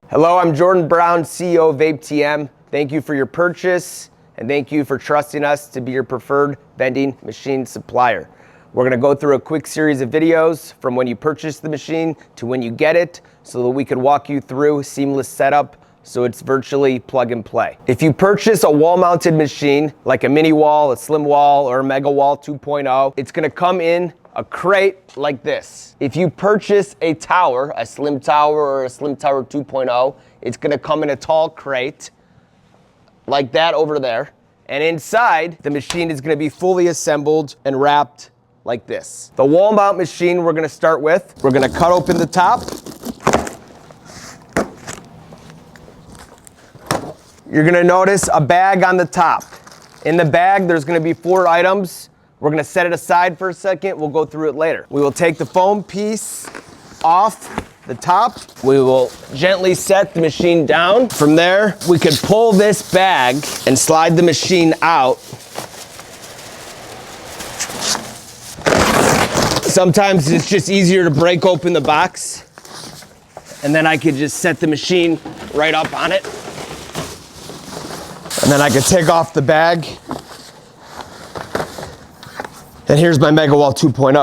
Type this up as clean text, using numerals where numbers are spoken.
Hello, I'm Jordan Brown, CEO of VTM. Thank you for your purchase and thank you for trusting us to be your preferred vending machine supplier. We're gonna go through a quick series of videos from when you purchase the machine to when you get it so that we could walk you through seamless setup so it's virtually plug and play. If you purchase a wall-mounted machine like a mini wall, a slim wall, or a mega wall 2.0, it's gonna come in a crate like this. If you purchase a tower, a slim tower or a slim tower 2.0, it's gonna come in a tall crate like that over there. And inside, the machine is gonna be fully assembled and wrapped like this. The wall mount machine we're gonna start with, we're gonna cut open the top. You're gonna notice a bag on the top. In the bag, there's gonna be 4 items. We're gonna set it aside for a second. We'll go through it later. We will take the foam piece off the top. We will gently set the machine down. From there, we could pull this bag and slide the machine out. Sometimes it's just easier to break open the box, and then I could just set the machine right up on it. And then I could take off the bag. And here's my Mega Wall 2.0.